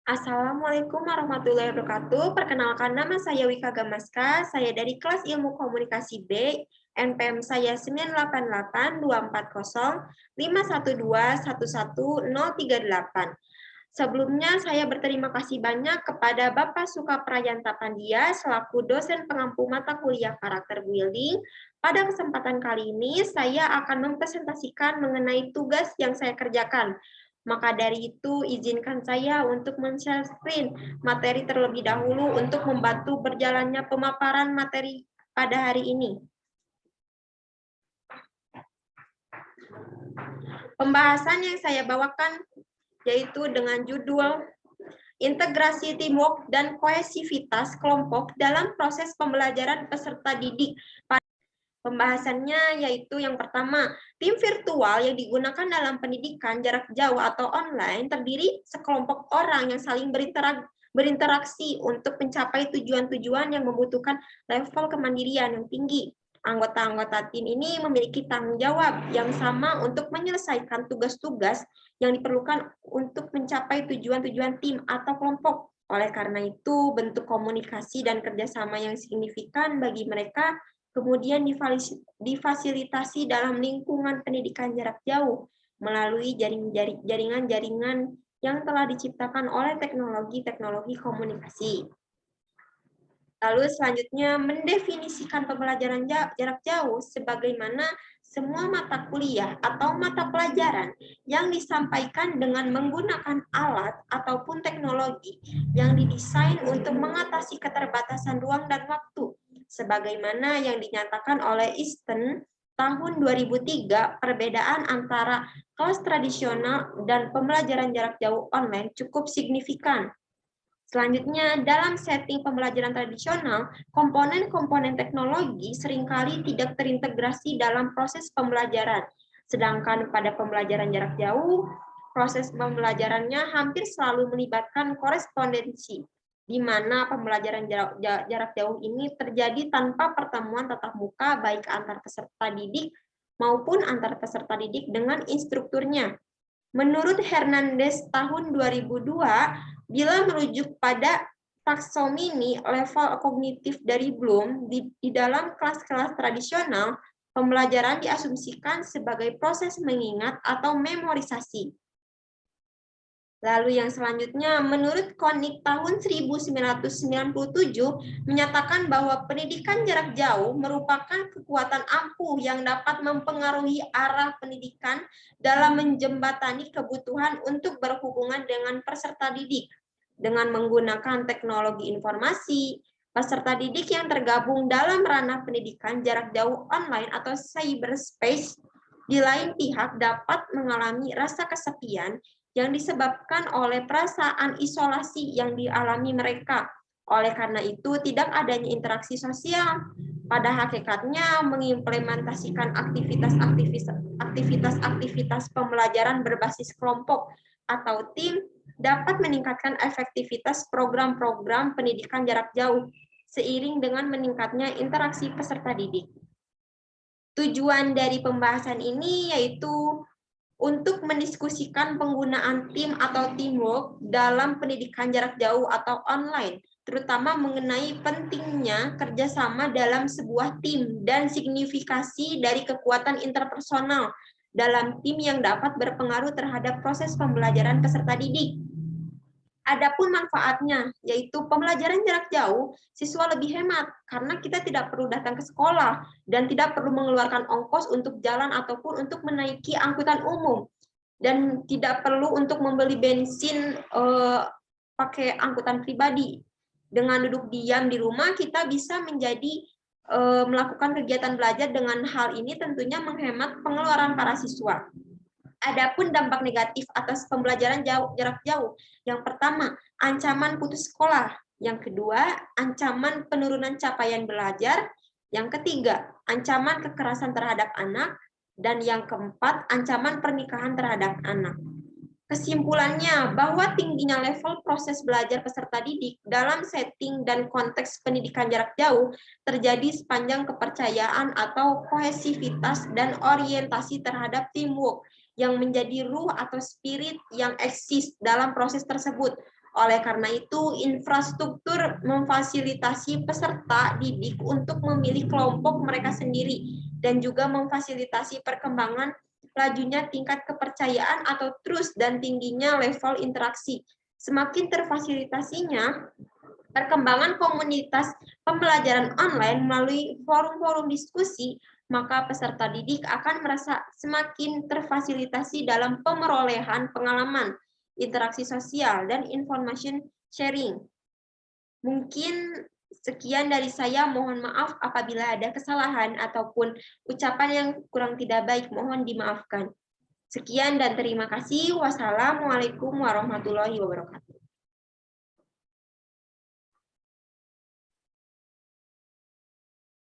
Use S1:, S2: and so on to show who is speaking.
S1: Assalamualaikum warahmatullahi wabarakatuh. Perkenalkan, nama saya Wika Gamaska. Saya dari kelas Ilmu Komunikasi B. NPM saya 988240512111038. Sebelumnya saya berterima kasih banyak kepada Bapak Sukaprayanta Pandia selaku dosen pengampu mata kuliah karakter building. Pada kesempatan kali ini saya akan mempresentasikan mengenai tugas yang saya kerjakan. Maka dari itu, izinkan saya untuk men-share screen materi terlebih dahulu untuk membantu berjalannya pemaparan materi pada hari ini. Pembahasan yang saya bawakan yaitu dengan judul Integrasi Teamwork dan Kohesivitas Kelompok dalam Proses Pembelajaran Peserta Didik. Pembahasannya yaitu yang pertama, tim virtual yang digunakan dalam pendidikan jarak jauh atau online terdiri sekelompok orang yang saling berinteraksi untuk mencapai tujuan-tujuan yang membutuhkan level kemandirian yang tinggi. Anggota-anggota tim ini memiliki tanggung jawab yang sama untuk menyelesaikan tugas-tugas yang diperlukan untuk mencapai tujuan-tujuan tim atau kelompok. Oleh karena itu, bentuk komunikasi dan kerjasama yang signifikan bagi mereka kemudian difasilitasi dalam lingkungan pendidikan jarak jauh melalui jaringan-jaringan yang telah diciptakan oleh teknologi-teknologi komunikasi. Lalu selanjutnya mendefinisikan pembelajaran jarak jauh sebagaimana semua mata kuliah atau mata pelajaran yang disampaikan dengan menggunakan alat ataupun teknologi yang didesain untuk mengatasi keterbatasan ruang dan waktu, sebagaimana yang dinyatakan oleh Easton tahun 2003, perbedaan antara kelas tradisional dan pembelajaran jarak jauh online cukup signifikan. Selanjutnya, dalam setting pembelajaran tradisional, komponen-komponen teknologi seringkali tidak terintegrasi dalam proses pembelajaran. Sedangkan pada pembelajaran jarak jauh, proses pembelajarannya hampir selalu melibatkan korespondensi, di mana pembelajaran jarak jauh ini terjadi tanpa pertemuan tatap muka baik antar peserta didik maupun antar peserta didik dengan instrukturnya. Menurut Hernandez tahun 2002, bila merujuk pada taksonomi level kognitif dari Bloom, di dalam kelas-kelas tradisional, pembelajaran diasumsikan sebagai proses mengingat atau memorisasi. Lalu yang selanjutnya, menurut Koenig tahun 1997, menyatakan bahwa pendidikan jarak jauh merupakan kekuatan ampuh yang dapat mempengaruhi arah pendidikan dalam menjembatani kebutuhan untuk berhubungan dengan peserta didik. Dengan menggunakan teknologi informasi, peserta didik yang tergabung dalam ranah pendidikan jarak jauh online atau cyberspace, di lain pihak dapat mengalami rasa kesepian yang disebabkan oleh perasaan isolasi yang dialami mereka. Oleh karena itu, tidak adanya interaksi sosial. Pada hakikatnya, mengimplementasikan aktivitas pembelajaran berbasis kelompok atau tim dapat meningkatkan efektivitas program-program pendidikan jarak jauh seiring dengan meningkatnya interaksi peserta didik. Tujuan dari pembahasan ini yaitu untuk mendiskusikan penggunaan tim atau teamwork dalam pendidikan jarak jauh atau online, terutama mengenai pentingnya kerjasama dalam sebuah tim dan signifikasi dari kekuatan interpersonal dalam tim yang dapat berpengaruh terhadap proses pembelajaran peserta didik. Adapun manfaatnya, yaitu pembelajaran jarak jauh, siswa lebih hemat karena kita tidak perlu datang ke sekolah dan tidak perlu mengeluarkan ongkos untuk jalan ataupun untuk menaiki angkutan umum, dan tidak perlu untuk membeli bensin pakai angkutan pribadi. Dengan duduk diam di rumah, kita bisa melakukan kegiatan belajar. Dengan hal ini tentunya menghemat pengeluaran para siswa. Adapun dampak negatif atas pembelajaran jarak jauh, yang pertama, ancaman putus sekolah. Yang kedua, ancaman penurunan capaian belajar. Yang ketiga, ancaman kekerasan terhadap anak. Dan yang keempat, ancaman pernikahan terhadap anak. Kesimpulannya, bahwa tingginya level proses belajar peserta didik dalam setting dan konteks pendidikan jarak jauh terjadi sepanjang kepercayaan atau kohesivitas dan orientasi terhadap teamwork yang menjadi ruh atau spirit yang eksis dalam proses tersebut. Oleh karena itu, infrastruktur memfasilitasi peserta didik untuk memilih kelompok mereka sendiri dan juga memfasilitasi perkembangan lajunya tingkat kepercayaan atau trust dan tingginya level interaksi. Semakin terfasilitasinya perkembangan komunitas pembelajaran online melalui forum-forum diskusi, maka peserta didik akan merasa semakin terfasilitasi dalam pemerolehan pengalaman, interaksi sosial, dan information sharing. Mungkin sekian dari saya, mohon maaf apabila ada kesalahan ataupun ucapan yang kurang tidak baik, mohon dimaafkan. Sekian dan terima kasih. Wassalamualaikum warahmatullahi wabarakatuh.